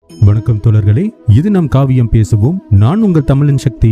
வணக்கம் தோழர்களே, இது நம் காவியம் பேசுவோம். நான் உங்கள் தமிழின் சக்தி.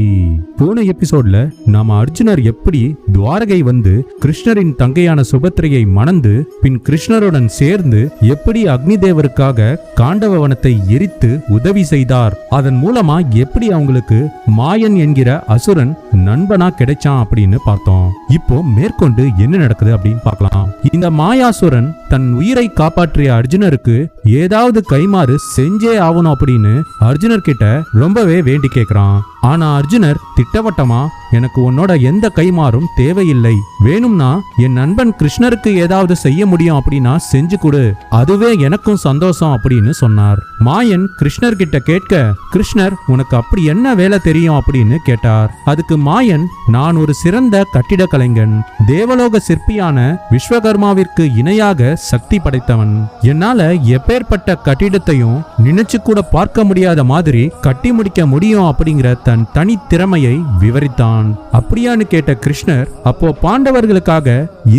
போன எபிசோட்ல நாம அர்ஜுனர் எப்படி துவாரகை வந்து கிருஷ்ணரின் தங்கையான சுபத்திரையை மணந்து பின் கிருஷ்ணருடன் சேர்ந்து எப்படி அக்னி தேவருக்காக காண்டவ வனத்தை எரித்து உதவி செய்தார், அதன் மூலமா எப்படி அவங்களுக்கு மாயன் என்கிற அசுரன் நண்பனா கிடைச்சான் அப்படின்னு பார்த்தோம். இப்போ மேற்கொண்டு என்ன நடக்குது அப்படின்னு பார்க்கலாம். இந்த மாயாசுரன் தன் உயிரை காப்பாற்றிய அர்ஜுனருக்கு ஏதாவது கைமாறு செஞ்சே ஆகணும் அப்படின்னு அர்ஜுனர் கிட்ட ரொம்பவே வேண்டி கேட்கிறான். ஆனா அர்ஜுனர் திட்டவட்டமா, எனக்கு உன்னோட எந்த கைமாறும் தேவையில்லை, வேணும்னா என் நண்பன் கிருஷ்ணருக்கு ஏதாவது செய்ய முடியும் அப்படின்னா செஞ்சு கொடு, அதுவே எனக்கும் சந்தோஷம் அப்படின்னு சொன்னார். மாயன் கிருஷ்ணர் கிட்ட கேட்க, கிருஷ்ணர் உனக்கு அப்படி என்ன வேலை தெரியும் அப்படின்னு கேட்டார். அதுக்கு மாயன், நான் ஒரு சிறந்த கட்டிட கலைஞன், தேவலோக சிற்பியான விஸ்வகர்மாவிற்கு இணையாக சக்தி படைத்தவன், என்னால எப்பேற்பட்ட கட்டிடத்தையும் நினைச்சு கூட பார்க்க முடியாத மாதிரி கட்டி முடிக்க முடியும் அப்படிங்கிற தன் தனி திறமையை விவரித்தான். அப்படியான்னு கேட்ட கிருஷ்ணர், அப்போ பாண்டவர்களுக்காக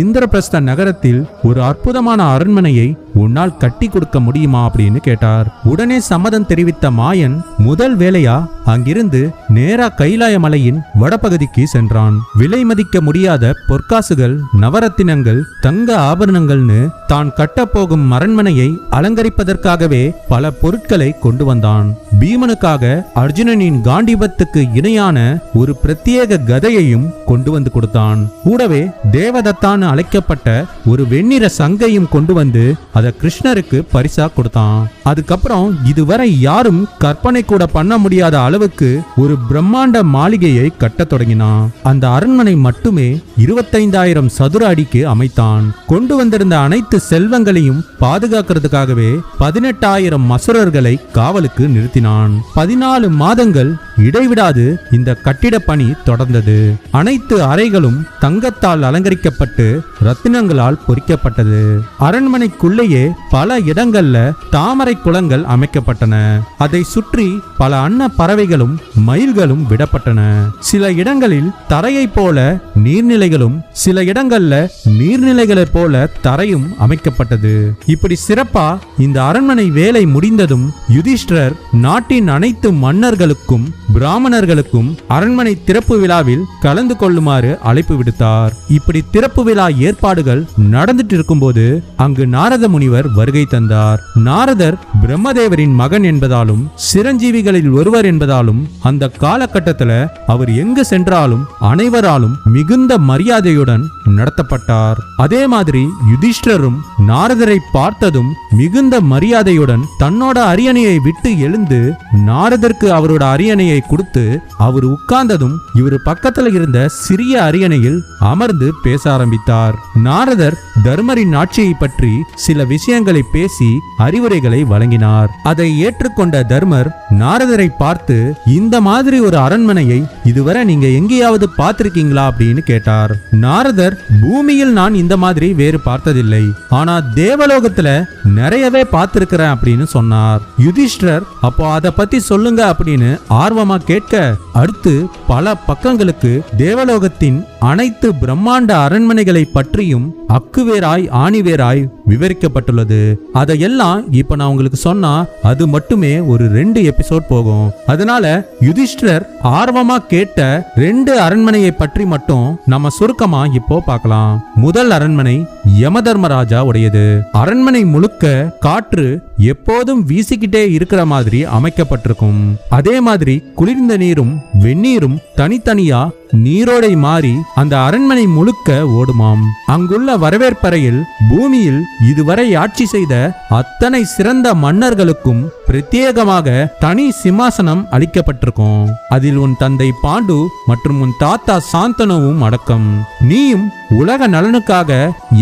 இந்திரபிரஸ்த நகரத்தில் ஒரு அற்புதமான அரண்மனையை உன்னால் கட்டி கொடுக்க முடியுமா அப்படின்னு கேட்டார். உடனே சம்மதம் தெரிவித்த மாயன் முதல் வேலையா அங்கிருந்து நேரா கைலாய மலையின் வடபகுதிக்கு சென்றான். விலை மதிக்க முடியாத பொற்காசுகள், நவரத்தினங்கள், தங்க ஆபரணங்கள்னு தான் கட்டப்போகும் அரண்மனையை அலங்கரிப்பதற்காகவே பல பொருட்களை கொண்டு வந்தான். பீமனுக்காக அர்ஜுனனின் காண்டீபத்துக்கு இணையான ஒரு பிரத்யேக கதையையும் கொண்டு வந்து கொடுத்தான். கூடவே தேவதத்தான் அழைக்கப்பட்ட ஒரு வெண்ணிற சங்கையும் கொண்டு வந்து அதை கிருஷ்ணருக்கு பரிசா கொடுத்தான். அதுக்கப்புறம் இதுவரை யாரும் கற்பனை கூட பண்ண முடியாத அளவுக்கு ஒரு பிரம்மாண்ட மாளிகையை கட்ட தொடங்கினான். அந்த அரண்மனை மட்டுமே 25,000 சதுர அடிக்கு அமைத்தான். கொண்டு வந்திருந்த அனைத்து செல்வங்களையும் பாதுகாக்கிறதுக்காகவே 18,000 அசுரர்களை காவலுக்கு நிறுத்தினான். 14 மாதங்கள் இடைவிடாது இந்த கட்டிட பணி தொடர்ந்தது. அனைத்து அறைகளும் தங்கத்தால் அலங்கரிக்கப்பட்டு ரத்தினங்களால் பொறிக்கப்பட்டது. அரண்மனைக்குள்ளேயே பல இடங்கள்ல தாமரை குளங்கள் அமைக்கப்பட்டன. அதை சுற்றி பல அன்ன பறவைகளும் மயில்களும் விடப்பட்டன. சில இடங்களில் தரையை போல நீர்நிலைகளும், சில இடங்கள்ல நீர்நிலைகளை போல தரையும் அமைக்கப்பட்டது. இப்படி சிறப்பா இந்த அரண்மனை வேலை முடிந்ததும் யுதிஷ்டர் நாட்டின் அனைத்து மன்னர்களுக்கும் பிராமணர்களுக்கும் அரண்மனை திறப்பு விழாவில் கலந்து கொள்ளுமாறு அழைப்பு விடுத்தார். இப்படி திறப்பு விழா ஏற்பாடுகள் நடந்துட்டு இருக்கும்போது அங்கு நாரத முனிவர் வருகை தந்தார். நாரதர் பிரம்மதேவரின் மகன் என்பதாலும் சிரஞ்சீவிகளில் ஒருவர் என்பதாலும் அந்த காலகட்டத்துல அவர் எங்கு சென்றாலும் அனைவராலும் மிகுந்த மரியாதையுடன் நடத்தப்பட்டார். அதே மாதிரி யுதிஷ்டரும் நாரதரை பார்த்ததும் மிகுந்த மரியாதையுடன் தன்னோட அரியணையை விட்டு எழுந்து நாரதருக்கு அவரோட அரியணையை கொடுத்து அவர் உட்கார்ந்ததும் இவர் பக்கத்துல இருந்த சிறிய அரியணையில் அமர்ந்து பேச ஆரம்பித்தார். நாரதர் தர்மரின் ஆட்சியை பற்றி சில விஷயங்களை பேசி அறிவுரைகளை வழங்கினார். அதை ஏற்றுக்கொண்ட தர்மர் நாரதரை பார்த்து, இந்த மாதிரி ஒரு அரண்மனையை இதுவரை நீங்க எங்கேயாவது பார்த்திருக்கீங்களா அப்படின்னு கேட்டார். நாரதர், பூமியில் நான் இந்த மாதிரி வேறு பார்த்ததில்லை, ஆனா தேவலோகத்துல நிறையவே பார்த்திருக்கிறேன் அப்படின்னு சொன்னார். யுதிஷ்டர், அப்போ அதை பத்தி சொல்லுங்க அப்படின்னு ஆர்வமா கேட்க, அடுத்து பல பக்கங்களுக்கு தேவலோகத்தின் அனைத்து பிரம்மாண்ட அரண்மனைகளை பற்றியும் அக்குவேராய் ஆணிவேராய் விவரிக்கப்பட்டுள்ளது. அதையெல்லாம் இப்ப நான் உங்களுக்கு சொன்னா அது மட்டுமே ஒரு 2 எபிசோட் போகும். அதனால யுதிஷ்டர் ஆர்வமா கேட்ட 2 அரண்மனையை பற்றி மட்டும் நம்ம சுருக்கமா இப்போ பார்க்கலாம். முதல் அரண்மனை யமதர்மராஜா உடையது. அரண்மனை முழுக்க காற்று எப்போதும் வீசிக்கிட்டே இருக்கிற மாதிரி அமைக்கப்பட்டிருக்கும். அதே மாதிரி குளிர்ந்த நீரும் வெந்நீரும் தனித்தனியா நீரோடை மாறி அந்த அரண்மனை முழுக்க ஓடுமாம். அங்குள்ள வரவேற்பறையில் பூமியில் இதுவரை ஆட்சி செய்த அத்தனை சிறந்த மன்னர்களுக்கும் பிரத்யேகமாக தனி சிம்மாசனம் அளிக்கப்பட்டிருக்கும். அதில் உன் தந்தை பாண்டு மற்றும் உன் தாத்தா சாந்தனுவும் அடக்கம். நீயும் உலக நலனுக்காக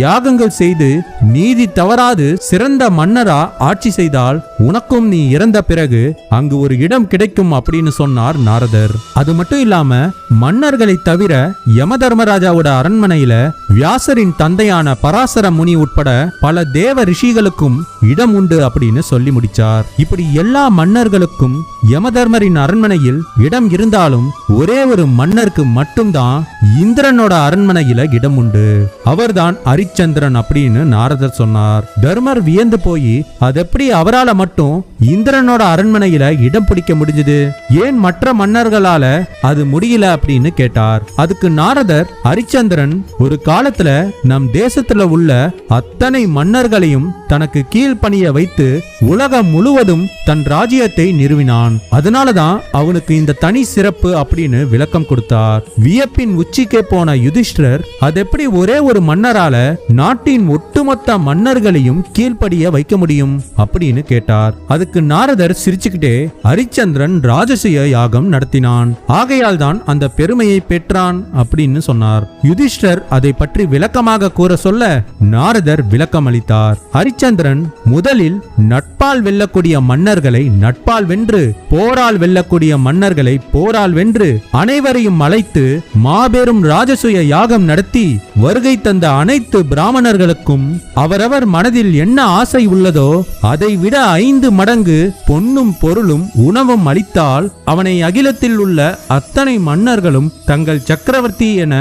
யாகங்கள் செய்து நீதி தவறாது சிறந்த மன்னரா ஆட்சி செய்தால் உனக்கும் நீ இறந்த பிறகு அங்கு ஒரு இடம் கிடைக்கும் அப்படின்னு சொன்னார் நாரதர். அது மட்டும் இல்லாம மன்னர்களை தவிர யமதர்மராஜாவோட அரண்மனையில வியாசரின் தந்தையான பராசர முனி உட்பட பல தேவ ரிஷிகளுக்கும் இடம் உண்டு அப்படின்னு சொல்லி முடிச்சார். இப்படி அப்படி எல்லா மன்னர்களுக்கும் யமதர்மரின் அரண்மனையில் இடம் இருந்தாலும் ஒரே ஒரு மன்னருக்கு மட்டும்தான் இந்திரனோட அரண்மனையில இடம் உண்டு. அவர்தான் ஹரிச்சந்திரன் அப்படின்னு நாரதர் சொன்னார். தர்மர் வியந்து போய் அது எப்படி அவரால மட்டும் இந்திரனோட அரண்மனையில இடம் பிடிக்க முடிஞ்சது, ஏன் மற்ற மன்னர்களால அது முடியல அப்படின்னு கேட்டார். அதுக்கு நாரதர், ஹரிச்சந்திரன் ஒரு காலத்துல நம் தேசத்துல உள்ள அத்தனை மன்னர்களையும் தனக்கு கீழ்ப்பணிய வைத்து உலகம் முழுவதும் தன் ராஜ்யத்தை நிறுவினான். அதனாலதான் அவனுக்கு இந்த தனி சிறப்பு அப்படின்னு விளக்கம் கொடுத்தார். வியப்பின் உச்சிக்கே போன யுதிஷ்டர், அது எப்படி ஒரே ஒரு மன்னரால நாட்டின் ஒட்டுமொத்த மன்னர்களையும் கீழ்ப்படிய வைக்க முடியும் அப்படின்னு கேட்டார். அதுக்கு நாரதர் சிரிச்சுக்கிட்டே, ஹரிச்சந்திரன் ராஜசூய யாகம் நடத்தினான், ஆகையால் தான் அந்த பெருமையை பெற்றான் அப்படின்னு சொன்னார். யுதிஷ்டர் அதை பற்றி விளக்கமாக கூற சொல்ல நாரதர் விளக்கம் அளித்தார். ஹரிச்சந்திரன் முதலில் நட்பால் வெல்லக்கூடிய மன்னர்களை நட்பால் வென்று, போரால் வெல்லக்கூடிய மன்னர்களை போரால் வென்று, அனைவரையும் அழைத்து மாபெரும் ராஜசூய யாகம் நடத்தி வருகை தந்த அனைத்து பிராமணர்களுக்கும் அவரவர் மனதில் என்ன ஆசை உள்ளதோ அதை விட 5 மடங்கு பொன்னும் பொருளும் உணவும் அளித்தால் அவனை அகிலத்தில் உள்ள அத்தனை மன்னர்களும் தங்கள் சக்கரவர்த்தி என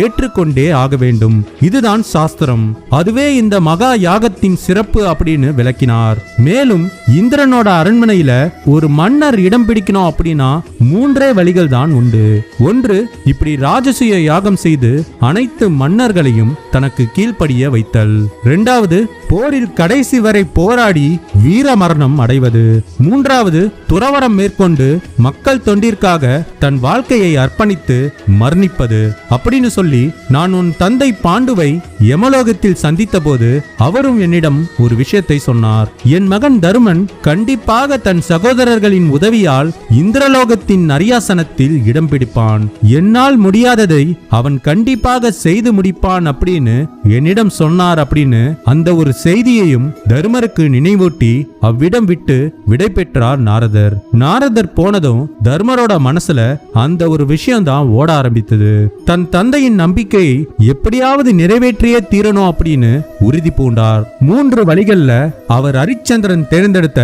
ஏற்றுக்கொண்டே ஆக வேண்டும். இதுதான் சாஸ்திரம். அதுவே இந்த மகா யாகத்தின் சிறப்பு அப்படின்னு விளக்கினார். மேலும் இந்திரனோட அரண்மனையில ஒரு மன்னர் இடம் பிடிக்கணும் அப்படின்னா 3 வழிகள் தான் உண்டு. ஒன்று, இப்படி ராஜசூய யாகம் செய்து அனைத்து மன்னர்களையும் தனக்கு கீழ்ப்படிய வைத்தல். 2வது, போரில் கடைசி வரை போராடி வீர மரணம் அடைவது. 3வது, துறவரம் மேற்கொண்டு மக்கள் தொண்டிற்காக தன் வாழ்க்கையை அர்ப்பணித்து மரணிப்பது அப்படின்னு சொல்லி, நான் உன் தந்தை பாண்டுவை யமலோகத்தில் சந்தித்த போது அவரும் என்னிடம் ஒரு விஷயத்தை சொன்னார். என் மகன் தருமன் கண்டிப்பாக தன் சகோதரர்களின் உதவியால் இந்திரலோகத்தின் அரியாசனத்தில் இடம் பிடிப்பான், என்னால் முடியாததை அவன் கண்டிப்பாக செய்து முடிப்பான் அப்படின்னு என்னிடம் சொன்னார் அப்படின்னு அந்த ஒரு செய்தியையும் தர்மருக்கு நினைவூட்டி அவ்விடம் விட்டு விடை பெற்றார் நாரதர். நாரதர் போனதும் தர்மரோட மனசுல அந்த ஒரு விஷயம் தான் ஓட ஆரம்பித்தது. தன் தந்தையின் நம்பிக்கையை எப்படியாவது நிறைவேற்றியே தீரணும் அப்படின்னு உறுதி பூண்டார். 3 வழிகள்ல அவர் ஹரிச்சந்திரன் தேர்ந்தெடுத்த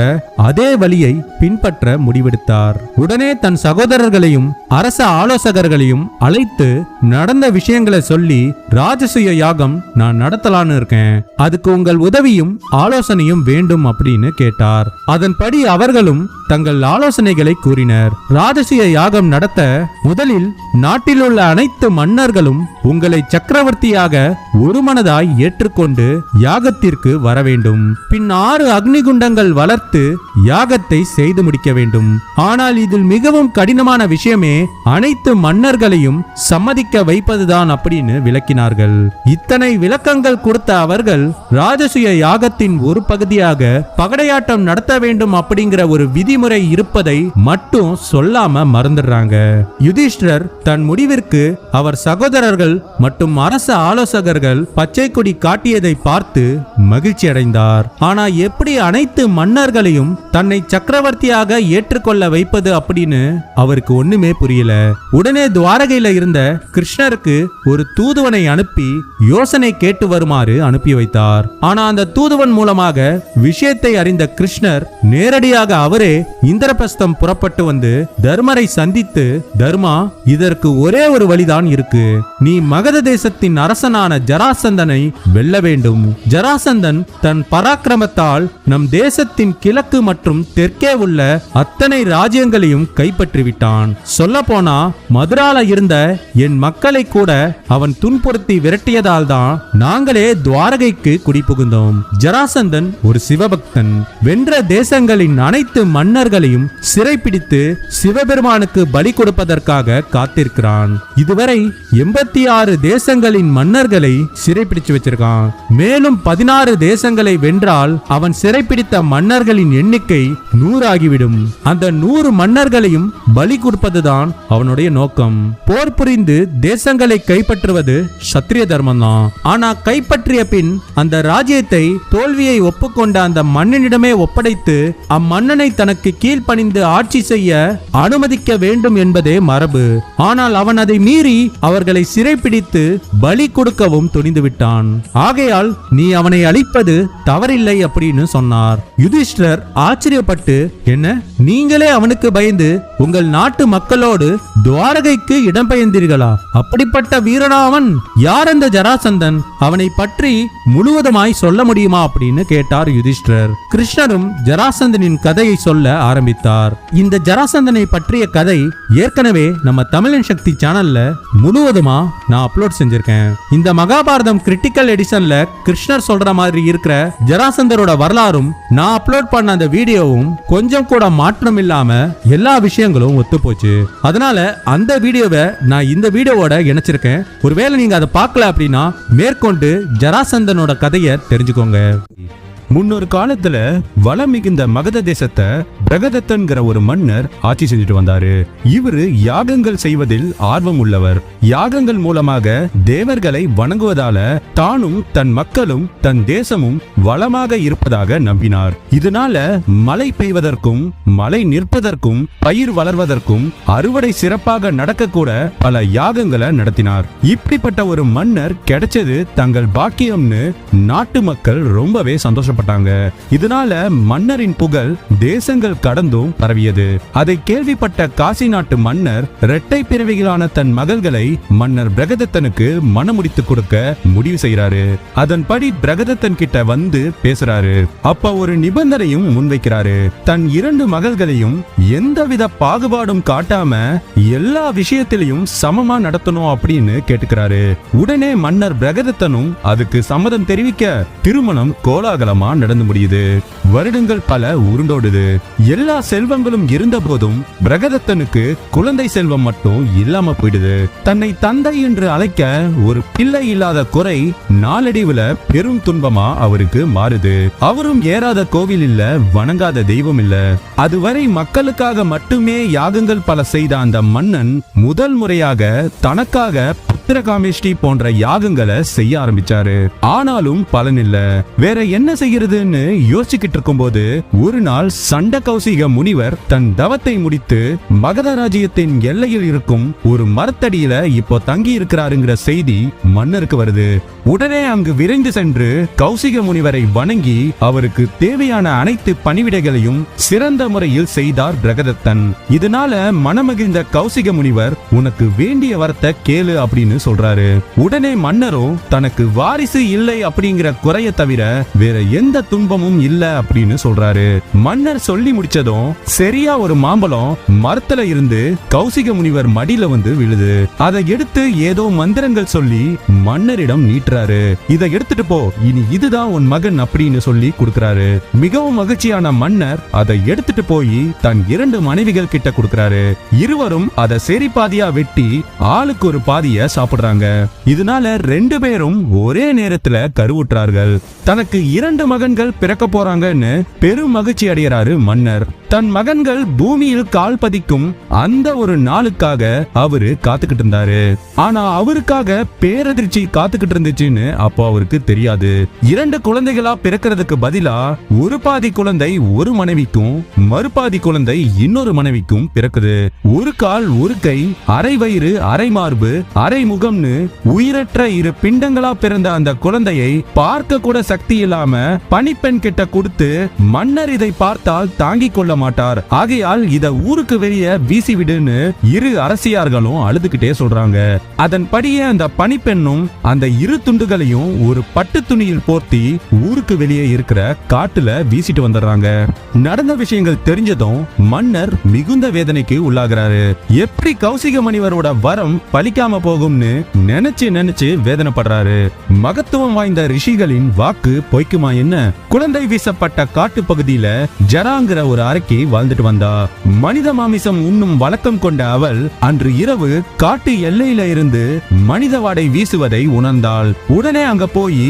அதே வழியை பின்பற்ற முடிவெடுத்தார். உடனே தன் சகோதரர்களையும் அரச ஆலோசகர்களையும் அழைத்து நடந்த விஷயங்களை சொல்லி, ராஜசூய யாகம் நான் நடத்தலான்னு இருக்கேன், அதுக்கு உங்கள் உதவியும் ஆலோசனையும் வேண்டும் அப்படின்னு கேட்டார். அதன்படி அவர்களும் தங்கள் ஆலோசனைகளை கூறினர். ராஜசூய யாகம் நடத்த முதலில் நாட்டில் உள்ள அனைத்து மன்னர்களும் உங்களை சக்கரவர்த்தியாக ஒருமனதாய் ஏற்றுக்கொண்டு யாகத்திற்கு வர வேண்டும். பின் 6 அக்னிகுண்டங்கள் வளர்த்து யாகத்தை செய்து முடிக்க வேண்டும். ஆனால் இதில் மிகவும் கடினமான விஷயமே அனைத்து மன்னர்களையும் சம்மதிக்க வைப்பதுதான் அப்படின்னு விளக்கினார்கள். இத்தனை விளக்கங்கள் கொடுத்த அவர்கள் ராஜசூய யாகத்தின் ஒரு பகுதியாக பகடையாட்டம் நடத்த வேண்டும் அப்படிங்கிற ஒரு விதிமுறை இருப்பதை மட்டும் சொல்லாம மறந்துடுறாங்க. யுதிஷ்டர் தன் முடிவிற்கு அவர் சகோதரர்கள் மற்றும் அரச ஆலோசகர்கள் பச்சை கொடி காட்டியதை பார்த்து மகிழ்ச்சி அடைந்தார். ஆனா எப்படி அனைத்து மன்னர்களையும் தன்னை சக்கரவர்த்தியாக ஏற்றுக்கொள்ள வைப்பது அப்படின்னு அவருக்கு ஒண்ணுமே புரியல. உடனே துவாரகையில இருந்த கிருஷ்ணருக்கு ஒரு தூதுவனை அனுப்பி யோசனை கேட்டு வருமாறு அனுப்பி வைத்தார். ஆனா அந்த தூதுவன் மூலமாக விஷயத்தை அறிந்த கிருஷ்ணர் நேரடியாக அவரே இந்திரபிரஸ்தம் புறப்பட்டு வந்து தர்மரை சந்தித்து, தர்மா, இதற்கு ஒரே ஒரு வழிதான் இருக்கு, நீ மகத தேசத்தின் அரசனான ஜராசந்தனை வெல்ல வேண்டும். ஜராசந்தன் தன் பராக்கிரமத்தால் நம் தேசத்தின் கிழக்கு மற்றும் தெற்கே உள்ள அத்தனை ராஜ்யங்களையும் கைப்பற்றிவிட்டான். சொல்ல போனா மதுரால இருந்த என் மக்களை கூட அவன் துன்புறுத்தி விரட்டியதால் தான் நாங்களே துவாரகைக்கு குடிபுகுந்தோம். ஜராசந்தன் ஒரு சிவபக்தன். வென்ற தேசங்களின் அனைத்து மன்னர்களையும் சிறைப்பிடித்து சிவபெருமானுக்கு பலி கொடுப்பதற்காக காத்திருக்கிறான். இதுவரை 86 தேசங்களின் மன்னர்களை சிறைப்பிடிச்சு வச்சிருக்கான். மேலும் 16 தேசங்களை வென்றால் அவன் சிறைப்பிடித்த மன்னர்களின் எண்ணிக்கை 100 ஆகிவிடும். அந்த 100 மன்னர்களையும் பலி கொடுப்பதுதான் அவனுடைய நோக்கம். போர் புரிந்து தேசங்களை கைப்பற்றுவது சத்திரிய தர்மம் தான். ஆனா கைப்பற்றிய பின் அந்த ராஜ்யத்தை தோல்வியை ஒப்புக்கொண்ட அந்த மன்னனிடமே ஒப்படைத்து அம்மன்னனை தனக்கு கீழ்ப்பணிந்து ஆட்சி செய்ய அனுமதிக்க வேண்டும் என்பதே மரபு. ஆனால் ஆனால் அவன் அதை மீறி அவர்களை சிறைப்பிடித்து பலி கொடுக்கவும் துணிந்து விட்டான். ஆகையால் நீ அவனை அழிப்பது தவறில்லை அப்படின்னு சொன்னார். யுதிஷ்டர் ஆச்சரியப்பட்டு, என்ன, நீங்களே அவனுக்கு பயந்து உங்கள் நாட்டு மக்களோடு துவாரகைக்கு இடம்பெயர்ந்தீர்களா? அப்படிப்பட்ட வீரனாவன் யார்? அந்த ஜராசந்தன், அவனை பற்றி முழுவதுமாய் சொல்ல முடியுமா அப்படின்னு கேட்டார் யுதிஷ்டர். கிருஷ்ணரும் ஜராசந்தனின் கதையை சொல்ல ஆரம்பித்தார். இந்த ஜராசந்தனை பற்றிய கதை ஏற்கனவே நம்ம தமிழன் சக்தி சேனல்ல முழுவதுமா நான் அப்லோட் செஞ்சிருக்கேன். இந்த மகாபாரதம் கிரிட்டிக்கல் எடிஷன்ல கிருஷ்ணர் சொல்ற மாதிரி இருக்கிற ஜராசந்தரோட வரலாறும் நான் அப்லோட் பண்ண அந்த வீடியோவும் கொஞ்சம் கூட மாற்றம் இல்லாம எல்லா விஷயங்களும் ஒத்து போச்சு. அதனால அந்த வீடியோவை நான் இந்த வீடியோவோட இணைச்சிருக்கேன். ஒருவேளை நீங்க அதை பார்க்கல அப்படின்னா மேற்கொண்டு ஜராசந்தனோட கதையை தெரிஞ்சுக்கோங்க. முன்னொரு காலத்துல வளம் மிகுந்த மகத தேசத்தை பிரகதத்தன்கிற ஒரு மன்னர் ஆட்சி செஞ்சுட்டு வந்தாரு. இவரு யாகங்கள் செய்வதில் ஆர்வம் உள்ளவர். யாகங்கள் மூலமாக தேவர்களை வணங்குவதால தானும் தன் மக்களும் தன் தேசமும் வளமாக இருப்பதாக நம்பினார். இதனால மழை பெய்வதற்கும் மழை நிற்பதற்கும் பயிர் வளர்வதற்கும் அறுவடை சிறப்பாக நடக்க கூட பல யாகங்களை நடத்தினார். இப்படிப்பட்ட ஒரு மன்னர் கிடைச்சது தங்கள் பாக்கியம்னு நாட்டு மக்கள் ரொம்பவே சந்தோஷப்பட்டாங்க. இதனால மன்னரின் புகழ் தேசங்கள் கடந்தும் பரவியது. அதை கேள்விப்பட்ட காசி நாட்டு மன்னர் இரட்டை பிறவிகளான தன் மகள்களை மன்னர் பிரகதத்தனுக்கு மணமுடித்து கொடுக்க முடிவு செய்யறாரு. அதன்படி பிரகதத்தன் கிட்ட வந்து பேசுறாரு. அப்ப ஒரு நிபந்தனையும் முன்வைக்கிறாரு. தன் 2 மகள்களையும் எந்தவித பாகுபாடும் காட்டாம எல்லா விஷயத்திலையும் சமமா நடத்தணும் அப்படின்னு கேட்டுக்கிறாரு. உடனே மன்னர் பிரகதத்தனும் அதுக்கு சம்மதம் தெரிவிக்க திருமணம் கோலாகலமா நடந்து முடியுது. வருடங்கள் பல உருண்டோடுது. எல்லா செல்வங்களும் இருந்த போதும் பிரகதத்தனுக்கு குழந்தை செல்வம் மட்டும் இல்லாம போயிடுது. தன்னை தந்தை என்று அழைக்க ஒரு பிள்ளை இல்லாத குறை நாளடைவுல பெரும் துன்பமா அவருக்கு மாறுது. அவரும் ஏறாத கோவில் இல்ல, வணங்காத தெய்வம் இல்ல. அதுவரை மக்களுக்காக மட்டுமே யாகங்கள் பல செய்த அந்த மன்னன் முதல் முறையாக தனக்காக புத்திரகாமேஷ்டி போன்ற யாகங்களை செய்ய ஆரம்பிச்சாரு. ஆனாலும் பலன் இல்ல. வேற என்ன செய்யறதுன்னு யோசிச்சுக்கிட்டு இருக்கும் போது ஒரு நாள் சண்ட கௌசிக முனிவர் தன் தவத்தை முடித்து மகத ராஜ்யத்தின் எல்லையில் இருக்கும் ஒரு மரத்தடியில இப்போ தங்கி இருக்கிறாருங்கிற செய்தி மன்னருக்கு வருது. உடனே அங்கு விரைந்து சென்று கௌசிக முனிவரை வணங்கி அவருக்கு தேவையான அனைத்து பணிவிடைகளையும் சிறந்த முறையில் செய்தார் பிரகதத்தன். இதனால மனமகிழ்ந்த கௌசிக முனிவர், உனக்கு வேண்டிய வரத்தை கேளு அப்படின்னு சொல்றாரு. உடனே மன்னரும் தனக்கு வாரிசு இல்லை அப்படிங்கிற குறைய தவிர வேற எந்த துன்பமும் இல்ல அப்படின்னு சொல்றாரு. மன்னர் சொல்லி முடிச்சதும் சரியா ஒரு மாம்பழம் மரத்துல இருந்து கௌசிக முனிவர் மடியில வந்து விழுது. அதை எடுத்து ஏதோ மந்திரங்கள் சொல்லி மன்னரிடம் நீட்டுறாரு. இதை எடுத்துட்டு போ, இனி இதுதான் உன் மகன் அப்படின்னு சொல்லி கொடுக்கிறாரு. மிகவும் மகிழ்ச்சியான மன்னர் அதை எடுத்துட்டு போய் தன் 2 மனைவிகள் கிட்ட கொடுக்கிறாரு. இருவரும் அதை சரி பாதியா வெட்டி ஆளுக்கு ஒரு பாதிய சாப்பிடுறாங்க. இதனால 2 பேரும் ஒரே நேரத்துல கருவுற்றார்கள். தனக்கு 2 மகன்கள் பிறக்க போறாங்கன்னு பெரும் மகிழ்ச்சி அடைகிறாரு மன்னர். தன் மகன்கள் பூமியில் கால் பதிக்கும் அந்த ஒரு நாளுக்காக அவரு காத்துக்கிட்டு இருந்தாரு. ஆனா அவருக்காக பேரதிர்ச்சி காத்துக்கிட்டு இருந்துச்சுன்னு அப்போ அவருக்கு தெரியாது. 2 குழந்தைகளா பிறக்கிறதுக்கு பதிலா ஒரு பாதி குழந்தை ஒரு மனைவிக்கும் மறுபாதி குழந்தை இன்னொரு மனைவிக்கும் பிறக்குது. ஒரு கால் ஒரு கை, அரை வயிறு அரை மார்பு அரை முகம்னு உயிரற்ற 2 பிண்டங்களா பிறந்த அந்த குழந்தையை பார்க்க கூட சக்தி இல்லாம பணிப்பெண் கிட்ட கொடுத்து மன்னர் இதை பார்த்தால் தாங்கிக் கொள்ள மாட்டார். ஆகையால் இத ஊருக்கு வெளியே வீசிவிடுன்னு 2 அரசியார்களும் அழுதுகிட்டே சொல்றாங்க. அதன்படியே அந்த பணிப்பெண்ணும் அந்த 2 துண்டுகளையும் ஒரு பட்டு துணியில் போர்த்தி ஊருக்கு வெளியே இருக்கிற காட்டுல வீசிட்டு வந்துடுறாங்க. நடந்த விஷயங்கள் தெரிஞ்சதும் மன்னர் மிகுந்த வேதனைக்கு உள்ளாகிறாரு. எப்படி கௌசிக முனிவரோட வரம் பலிக்காம போகும்னு நினைச்சு வேதனைப்படுறாரு. மகத்துவம் வாய்ந்த ரிஷிகளின் வாக்கு பொய்க்குமா என்ன? குழந்தை வீசப்பட்ட காட்டு பகுதியில ஜராங்கிற ஒரு அரக்கி வாழ்ந்துட்டு வந்தா. மனித மாமிசம் உண்ணும் வழக்கம் கொண்ட அவள் அன்று இரவு காட்டு எல்லையில இருந்து மனித வாடை வீசுவதை உணர்ந்தாள். உடனே அங்க போய்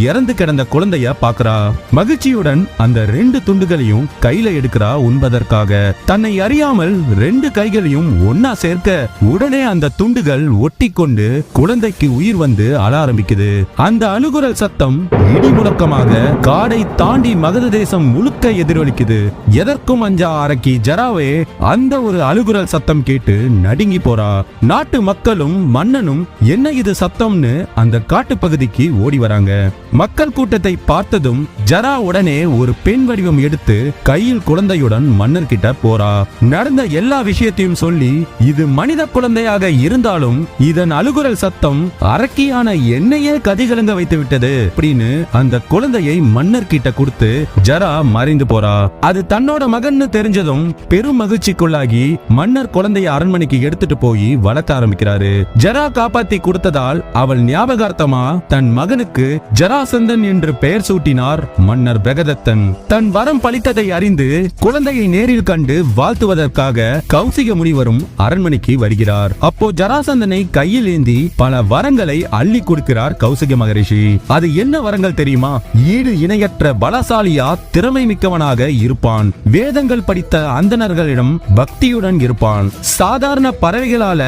இறந்து கிடந்த குழந்தைய பாக்குறா. மகிழ்ச்சியுடன் அந்த 2 துண்டுகளையும் கையில எடுக்கிறா உண்பதற்காக. தன்னை அறியாமல் 2 கைகளையும் ஒன்னா சேர்க்க உடனே அந்த துண்டுகள் ஒட்டி கொண்டு குழந்தைக்கு உயிர் வந்து அழ ஆரம்பிக்குது. அந்த அழுகுரல் சத்தம் இடி முழக்கமாக காடை தாண்டி மகத தேசம் முழுக்க எதிரொலிக்குது. எதற்கும் அஞ்சா அரக்கி ஜராவே அந்த ஒரு அழுகுரல் சத்தம் கேட்டு நடுங்கி போறா. நாட்டு மக்களும் மன்னனும் என்ன இது சத்தம்னு அந்த காட்டு பகுதிக்கு ஓடி வராங்க. மக்கள் கூட்டத்தை பார்த்ததும் ஜரா உடனே ஒரு பெண் வடிவம் எடுத்து கையில் குழந்தையுடன் மன்னர் கிட்ட போறா. நடந்த எல்லா விஷயத்தையும் சொல்லி இது மனித குழந்தையாக இருந்தாலும் இதன் அழுகுரல் சத்தம் அரக்கியான என்னையே கதிகலங்க வைத்து விட்டது அப்படின்னு அந்த குழந்தையை மன்னர் கிட்ட கொடுத்து ஜரா மறைந்து போறா. அது தன்னோட மகன்னு தெரிஞ்சதும் பெரும் மகிழ்ச்சிக்குள்ளாகி மன்னர் குழந்தைய அரண்மனைக்கு எடுத்துட்டு போய் வளர்க்க ஆரம்பிக்கிறாரு. ஜரா காப்பாத்தி கொடுத்ததால் அவள் ஞாபகார்த்தமா தன் மகனுக்கு ஜராசந்தன் என்று பெயர் சூட்டினார் மன்னர் பிரகதத்தன். தன் வரம் பலித்ததை அறிந்து குழந்தையை நேரில் கண்டு வாழ்த்துவதற்காக கௌசிக முனிவரும் அரண்மனைக்கு வருகிறார். அப்போ ஜராசந்தனை கையில் ஏந்தி பல வரங்களை அள்ளி கொடுக்கிறார் கௌசிக மகரிஷி. அது என்ன வரங்கள் தெரியுமா? ஈடு இணையற்ற பலசாலியா திறமை மிக்கவனாக இருப்பான். வேதங்கள் படித்த அந்தணர்களிடம் பக்தியுடன் இருப்பான். சாதாரண பறவைகளால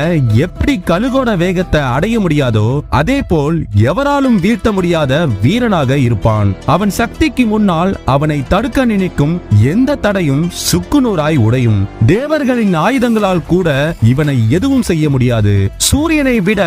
எப்படி கழுகோட வேகத்தை அடைய முடியாதோ அதே போல் எவராலும் வீழ்த்த முடியாத வீரனாக இருப்பான். அவன் சக்திக்கு முன்னால் அவனை தடுக்க நினைக்கும் எந்த தடையும் சுக்குநூறாய் உடையும். தேவர்களின் ஆயுதங்களால் கூட இவனை எதுவும் செய்ய முடியாது. சூரியனை விட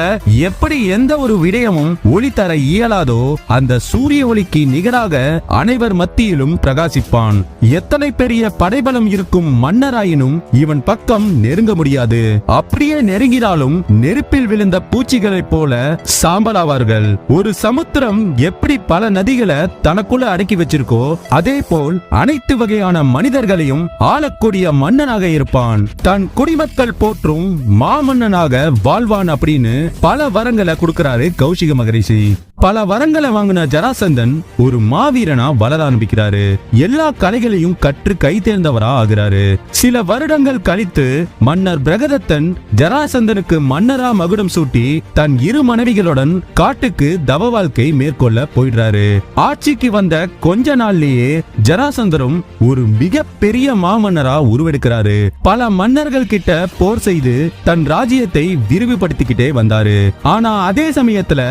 எப்படி எந்த ஒரு விடயமும் ஒளி தர இயலாதோ அந்த சூரிய ஒளிக்கு நிகராக அனைவர் மத்தியிலும் பிரகாசிப்பான். எத்தனை பெரிய படைபலம் இருக்கும் மன்னராயினும் இவன் பக்கம் நெருங்க முடியாது. அப்படியே நெருங்கினாலும் நெருப்பில் விழுந்த பூச்சிகளைப் போல சாம்பலாவார்கள். ஒரு சமுத்திரம் எப்படி பல நதிகளை தனக்குள்ள அடக்கி வச்சிருக்கோ அதே போல் அனைத்து வகையான மனிதர்களையும் ஆளக்கூடிய மன்னனாக இருப்பான். தன் குடிமக்கள் போற்றும் மாமன்னனாக வாழ்வான் அப்படின்னு பல வரங்களை கொடுக்கிறாரு கௌசிக மகரிஷி. பல வரங்களை வாங்கின ஜராசந்தன் ஒரு மாவீரனா வளர ஆரம்பிக்கிறாரு. எல்லா கலைகளையும் கற்று கை தேர்ந்தவரா ஆகிறாரு. சில வருடங்கள் கழித்து மன்னர் பிரகதத்தன் ஜராசந்தனுக்கு மன்னரா மகுடம் சூட்டி தன் இரு மனைவிகளுடன் காட்டுக்கு தவ வாழ்க்கை மேற்கொள்ள போயிடுறாரு. ஆட்சிக்கு வந்த கொஞ்ச நாள்லயே ஜராசந்தரும் ஒரு மிக பெரிய மாமன்னரா உருவெடுக்கிறாரு. பல மன்னர்கள் கிட்ட போர் செய்து தன் ராஜ்யத்தை விரிவுபடுத்திக்கிட்டே வந்தாரு. ஆனா அதே சமயத்துல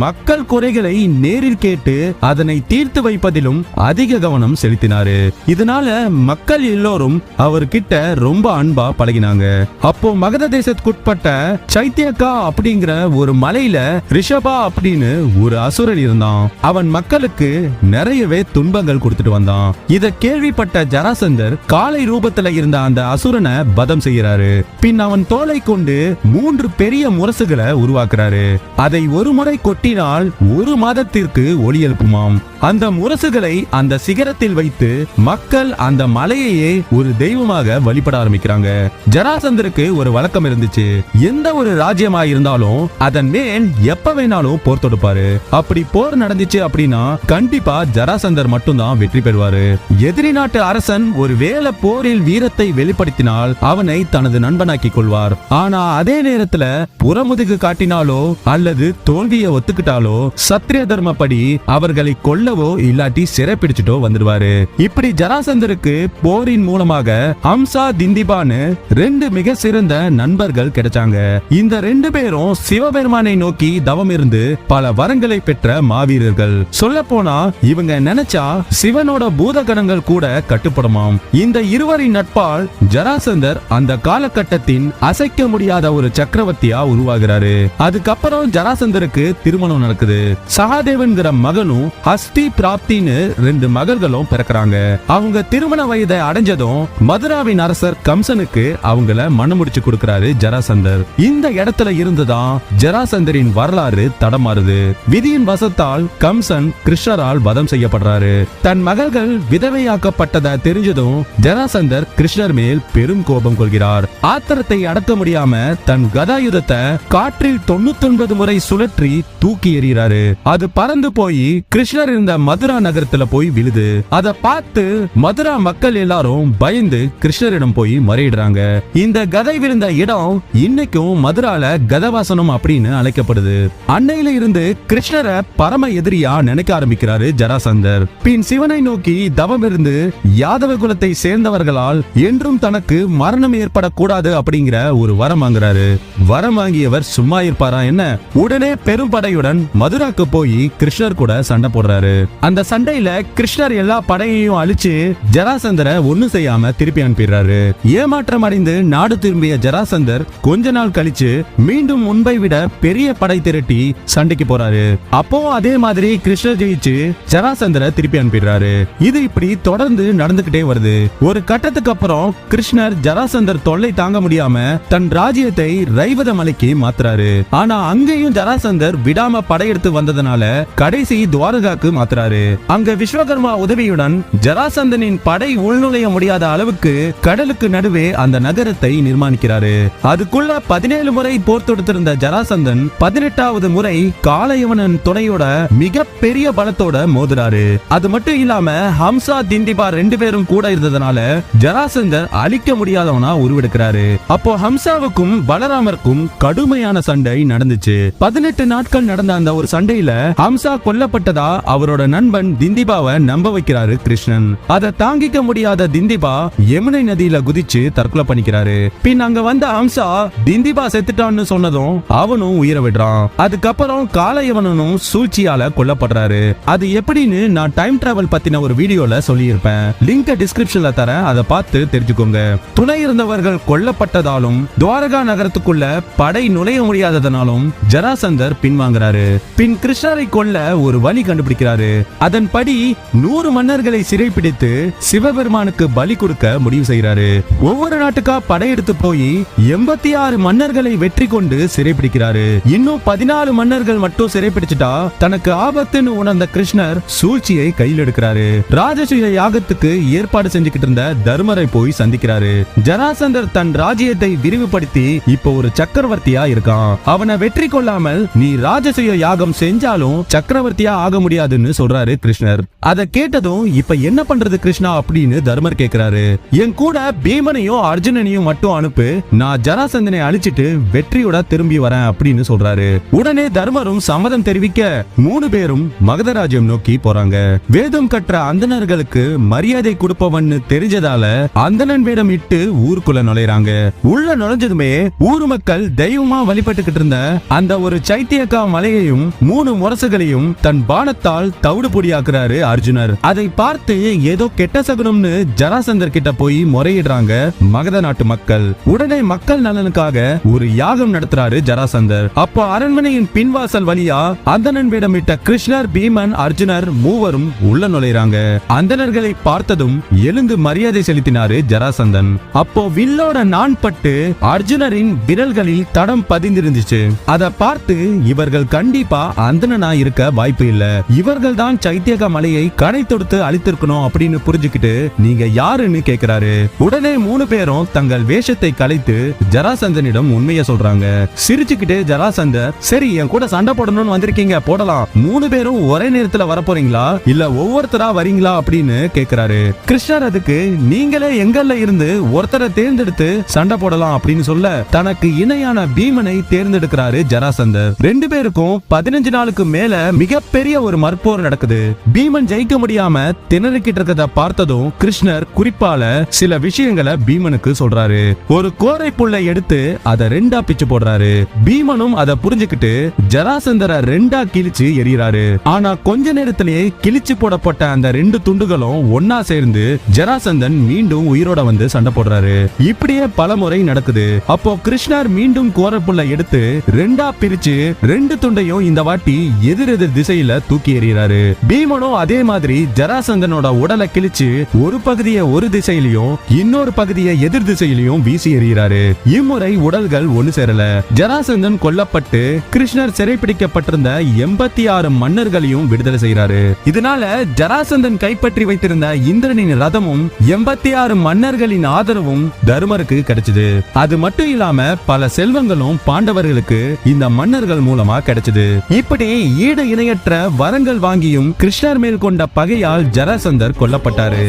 மக்கள் குறைகளை நேரில் கேட்டு அதனை தீர்த்து வைப்பதிலும் அதிக கவனம் செலுத்தினாரு. இதனால மக்கள் எல்லோரும் அவர்கிட்ட ரொம்ப அன்பா பழகினாங்க. அப்போ மகத தேசத்துக்குட்பட்ட சைத்தியக்கா அப்படிங்கிற ஒரு மலையில ரிஷபா அப்படின்னு ஒரு அசுரன் இருந்தான். அவன் மக்களுக்கு நிறையவே துன்பங்கள் கொடுத்துட்டு வந்தான். இத கேள்விப்பட்ட ஜராசந்தர் காளை ரூபத்துல இருந்த அந்த அசுரனை பதம் செய்யறாரு. பின் அவன் தோலை கொண்டு 3 பெரிய முரசுகளை உருவாக்குறாரு. அதை ஒரு முறை கொட்டினால் 1 மாதத்திற்கு ஒளி எழுப்புமாம். அந்த முரசுகளை அந்த சிகரத்தில் வைத்து மக்கள் அந்த மலையையே ஒரு தெய்வமாக வழிபட ஆரம்பிக்கிறாங்க. ஜராசந்தருக்கு ஒரு வழக்கம் இருந்துச்சு. எந்த ஒரு ராஜ்யமா இருந்தாலும் அதன் மேல் எப்ப வேணாலும் போர் தொடுப்பாரு. அப்படி போர் நடந்துச்சு அப்படின்னா கண்டிப்பா ஜராசந்தர் மட்டும்தான் வெற்றி பெறுவாரு. எதிரி நாட்டு அரசன் ஒரு வேளை போரில் வீரத்தை வெளிப்படுத்தினால் அவனை தனது நண்பனாக்கி கொள்வார். ஆனா அதே நேரத்துல புறமுதுகு காட்டினாலோ அல்லது தோல்வியை ஒத்துக்கிட்டாலோ சத்திரிய தர்மப்படி அவர்களை கொல்லவோ இல்லாட்டி சிறைப்பிடிச்சிட்டோ வந்துடுவாரு. இப்படி ஜராசந்தருக்கு போரின் மூலமாக ஹம்சா திந்திபான்னு 2 மிக சிறந்த நண்பர்கள் கிடைச்சாங்க. இந்த 2 பேரும் சிவபெருமானை நோக்கி தவம் இருந்து பல வரங்களை பெற்ற மாவீரர்கள். சொல்ல போனா இவங்க நினைச்சா சிவனோட பூதகணங்கள் கூட கட்டுப்படுமாம். இந்த இருவரின் நட்பால் ஜராசந்தர் அந்த காலகட்டத்தின் அசைக்க முடியாத ஒரு சக்கரவர்த்தியா உருவாகிறாரு. அதுக்கப்புறம் ஜராசந்தருக்கு திருமணம் நடக்குது. சகாதேவன்கிற மகனும் ஹஸ்தி பிராப்தின்னு 2 மகள்களும் பிறக்கிறாங்க. அவங்க திருமண வயதை அடைஞ்சதும் மதுராவின் அரசர் கம்சனுக்கு அவங்கள மனம் முடிச்சு கொடுக்கிறாரு ஜராசந்தர். இந்த இடத்துல இருந்துதான் ஜராசந்தரின் வரலாறு தடமாறுது. விதியின் வசத்தால் கம்சன் கிருஷ்ணரால் வதம் செய்யப்படுறாரு. தன் மகள்கள் விதவையாக்கப்பட்டதை தெரிஞ்சதும் ஜராசந்தர் கிருஷ்ணர் மேல் பெரும் கோபம் கொள்கிறார். ஆத்திரத்தை அடக்க முடியாம தன் கதாயுதத்தை காற்றில் 99 முறை சுழற்றி தூக்கி எறிகிறாரு. அது பறந்து போய் கிருஷ்ணர் இருந்த அந்த மதுரா நகரத்துல போய் விழுது. அத பார்த்து மதுரா மக்கள் எல்லாரும் பயந்து கிருஷ்ணரிடம் போய் முறையிடுறாங்க. இந்த கதை விழுந்த இடம் இன்னைக்கும் மதுரால கதவாசனம் அப்படின்னு அழைக்கப்படுது. அன்னையில இருந்து கிருஷ்ணரை பரம எதிரியா நினைக்க ஆரம்பிக்கிறாரு ஜராசந்தர். பின் சிவனை நோக்கி தவம் இருந்து யாதவ குலத்தை சேர்ந்தவர்களால் என்றும் தனக்கு மரணம் ஏற்படக்கூடாது அப்படிங்கிற ஒரு வரம் வாங்குறாரு. வரம் வாங்கியவர் சும்மா இருப்பாரா என்ன? உடனே பெரும் படையுடன் மதுராக்கு போய் கிருஷ்ணர் கூட சண்டை போடுறாரு. அந்த சண்டையில கிருஷ்ணர் எல்லா படையையும் அழிச்சு ஜராசந்தரை ஒண்ணு செய்யாம திருப்பி அனுப்பிடுறாரு. ஏமாற்றம் அடைந்து நாடு திரும்பிய ஜராசந்தர் கொஞ்ச நாள் கழிச்சு மீண்டும் முன்பை விட பெரிய படை திரட்டி சண்டைக்கு போறாரு. அப்போ அதே மாதிரி கிருஷ்ணர் ஜெயிச்சு ஜராசந்தரை திருப்பி அனுப்பிடுறாரு. இது இப்படி தொடர்ந்து நடந்துகிட்டே வருது. ஒரு கட்டத்துக்கு அப்புறம் கிருஷ்ணர் ஜராசந்தர் தொல்லை தாங்க முடியாம தன் ராஜ்யத்தை ரைவத மலைக்கு மாத்துறாரு. ஆனா அங்கேயும் ஜராசந்தர் விடாம படையெடுத்து வந்ததுனால கடைசி துவாரகாக்கு மாத்துறாரு. அங்க விஸ்வகர்மா உதவியுடன் ஜராசந்தனின் படை உள்நுழைய முடியாத அளவுக்கு கடலுக்கு நடுவே அந்த நகரத்தை நிர்மாணிக்கிறாரு. அதுக்குள்ள 17 முறை போர் தொடுத்திருந்த ஜராசந்தன் 18வது முறை காலயவனன் துணையோட மிக பெரிய பலத்தோட மோதுறாரு. அது மட்டும் இல்லாம ஹம்சா திந்திபா 2 பேரும் கூட இருந்ததுனால ஜராசந்தர் அழிக்க முடியாதவனா உருவெடுக்கிறாரு. அப்போ ஹம்சாவுக்கும் பலராமருக்கும் கடுமையான சண்டை நடந்துச்சு. 18 நாட்கள் நடந்த அந்த ஒரு சண்டையில ஹம்சா கொல்லப்பட்டதா அவரோட நண்பன் திந்திபாவை நம்ப வைக்கிறாரு கிருஷ்ணன். அதை தாங்கிக்க முடியாத திந்திபா யமுனை நதியில குதிச்சு தற்கொலை பண்ணிக்கிறாரு. பின் அங்க வந்த ஹம்சா திந்திபா செத்துட்டான்னு சொன்னதும் அவனும் உயிர விடுறான். அதுக்கப்புறம் காலயவனும் சூழ்ச்சியால கொல்லப்படுறாரு. அது எப்படின்னு நான் டைம் டிராவல் பத்தின ஒரு வீடியோல சொல்லியிருப்பேன். லிங்க் டிஸ்கிரிப்ஷன்ல தரேன், அதை பார்த்து தெரிஞ்சுக்கோங்க. துணை இருந்தவர்கள் கொல்லப்பட்டதாலும் துவாரகா நகரத்துக்குள்ள படை நுழைய முடியாததனாலும் ஜராசந்தர் பின்வாங்குறாரு. பின் கிருஷ்ணரை கொல்ல ஒரு வழி கண்டுபிடிக்கிறாரு. அதன்படி 100 மன்னர்களை சிறைப்பிடித்து சிவபெருமானுக்கு பலி கொடுக்க முடிவு செய்யறாரு. ஒவ்வொரு நாட்டுக்கா படையெடுத்து போய் 86 மன்னர்களை வெற்றி கொண்டு சிறைப்பிடிக்கிறாரு. இன்னும் 14 மன்னர்கள் மட்டும் சிறைப்பிடிச்சிட்டா தனக்கு ஆபத்துன்னு உணர்ந்த கிருஷ்ணர் சூழ்ச்சியை கையில் எடுக்கிறாரு. ராஜசூய யாகத்துக்கு ஏற்பாடு செஞ்சுக்கிட்டு இருந்த தர்மரை போய் சந்திக்கிறாரு. ஜராசந்தர் தன் ராஜ்யத்தை விரிவுபடுத்தி இப்ப ஒரு சக்கரவர்த்தியா இருக்கான். அவனை வெற்றி கொள்ளாமல் நீ ராஜசூய யாகம் செஞ்சாலும் சக்கரவர்த்தியா ஆக முடியாதுன்னு சொல்றாரு கிருஷ்ணர். அதை கேட்டதும் இப்ப என்ன பண்றது கிருஷ்ணா அப்படின்னு தர்மர் கேக்குறாரு. என் கூட பீமனையும் அர்ஜுனனையும் மட்டும் அனுப்பு, நான் ஜராசந்தனை அழிச்சிட்டு வெற்றியோட திரும்பி வரேன் அப்படின்னு சொல்றாரு. உடனே தர்மரும் சம்மதம் தெரிவிக்க 3 பேரும் மகதராஜ்யம் நோக்கி போறாங்க. வேதம் கற்ற அந்தணர்களுக்கு மரியாதை கொடுப்பவன்னு தெரிஞ்சதால அந்தணன் வேடம் இட்டு ஊருக்குள்ள நுழைறாங்க. உள்ள நுழைஞ்சதுமே ஊர் மக்கள் தெய்வமா வழிபட்டுக்கிட்டு இருந்த அந்த ஒரு சைத்தியக்கா மலையையும் 3 முரசுகளையும் தன் பானத்தால் தவிடு பொடியாக்குறாரு அர்ஜுனர். அதை பார்த்து ஏதோ கெட்ட சகுனம்னு ஜராசந்தர் கிட்ட போய் முறையிடுறாங்க மகத நாட்டு மக்கள். உடனே மக்கள் நலனுக்காக ஒரு யாகம் நடத்துறாரு ஜராசந்தர். அப்போ அரண்மனையின் பின்வாசல் வழியா அந்தணன் வேடமிட்ட கிருஷ்ணர், பீமன், அர்ஜுனர் மூவரும் உள்ள நுழைறாங்க. அந்தணர்களை பார்த்ததும் எழுந்து மரியாதை செலுத்தினாரு ஜராசந்தன். அப்போ வில்லோட நான் பட்டு அர்ஜுனரின் விரல்களில் தடம் பதிந்திருந்துச்சு. அதை பார்த்து இவர்கள் கண்டிப்பா அந்தணனா இருக்க வாய்ப்பு இல்ல, இவர்கள் தான் சைத்தியக மலையை கடை தொடுத்து அழித்திருக்கணும் அப்படின்னு புரிஞ்சுக்கிட்டு நீங்க யாருன்னு கேக்குறாரு. உடனே 3 பேரும் தங்கள் வேஷத்தை கலைத்து ஜராசந்தனிடம் உண்மையை சொல்றாங்க. சிரிச்சுக்கிட்டு ஜராசந்தர், சரி என் கூட சண்டை போடணும்னு வந்திருக்கீங்க, போடலாம். 3 பேரும் ஒரே நேரத்துல வர போறீங்களா இல்ல ஒவ்வொருத்தரா வரீங்களா அப்படின்னு கேக்குறாரு. கிருஷ்ணர் அதுக்கு நீங்களே எங்கல்ல இருந்து ஒருத்தரை தேர்ந்தெடுத்து சண்டை போடலாம் அப்படின்னு சொல்ல தனக்கு இணையான பீமனை தேர்ந்தெடுக்கிறாரு ஜராசந்தர். 2 பேருக்கும் 15 நாளுக்கு மேல மிகப்பெரிய ஒரு மற்போர் நடக்குது. பீமன் ஜெயிக்க முடியாம திணறிக்கிட்டு இருக்கிறத பார்த்ததும் கிருஷ்ணர் குறிப்பால சில விஷயங்களை பீமனுக்கு சொல்றாரு. ஒரு கோரை புல்லை எடுத்து அதை 2ஆ பிச்சு போடுறாரு. பீமனும் அதை புரிஞ்சுக்கிட்டு ஜராசந்தரை 2ஆ கிழிச்சு எறிகிறாரு. ஆனா கொஞ்ச நேரத்திலேயே கிழிச்சு போடப்பட்ட அந்த 2 துண்டுகளும் ஒன்னா சேர்ந்து ஜராசந்தன் மீண்டும் உயிரோட வந்து சண்டை போடுறாரு. இப்படியே பல முறை நடக்குது. அப்போ கிருஷ்ணர் மீண்டும் கோரை புல்லை எடுத்து 2ஆ பிரிச்சு 2 துண்டையும் இந்த வாட்டி எதிரெதிர் திசையில தூக்கி எறிகிறாரு. பீமனும் அதே மாதிரி ஜராசந்தனோட உடலை கிழிச்சு ஒரு பகுதியை ஒரு திசையிலையும் இன்னொரு பகுதியை எதிர் திசையிலையும் வீசி எறிகிறாரு. இம்முறை உடல்கள் ஒன்னு சேரல. ஜராசந்தன் கொல்லப்பட்டு கிருஷ்ணர் சிறைப்பிடிக்கப்பட்டிருந்த 86 மன்னர்களையும் விடுதலை செய்யறாரு. இதனால ஜராசந்தன் கைப்பற்றி வைத்திருந்த இந்திரனின் ரதமும் 86 மன்னர்களின் ஆதரவும் தர்மருக்கு கிடைச்சது. அது மட்டும் இல்லாம பல செல்வங்களும் பாண்டவர்களுக்கு இந்த மன்னர்கள் மூலமா கிடைச்சது. இப்படி ஈடு இணையற்ற வரங்கள் வாங்கியும் கிருஷ்ணர் மேல் கொண்ட பகையால் ஜராசந்தர் கொல்லப்பட்டாரு.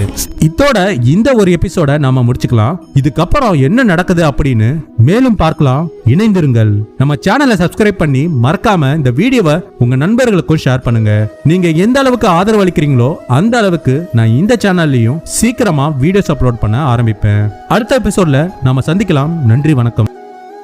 இதோட இந்த ஒரு எபிசோட நாம முடிச்சுக்கலாம். இதுக்கப்புறம் என்ன நடக்குது அப்படின்னு மேலும் பார்க்கலாம். இணைந்திருங்கள். நம்ம சேனலை சப்ஸ்கிரைப் பண்ணி மறக்காம இந்த வீடியோவை உங்க நண்பர்களுக்கும் ஷேர் பண்ணுங்க. நீங்க எந்த அளவுக்கு ஆதரவு அளிக்கிறீங்களோ அந்த அளவுக்கு நான் இந்த சேனல்லையும் சீக்கிரமா வீடியோஸ் அப்லோட் பண்ண ஆரம்பிப்பேன். அடுத்த எபிசோட்ல நாம சந்திக்கலாம். நன்றி, வணக்கம்.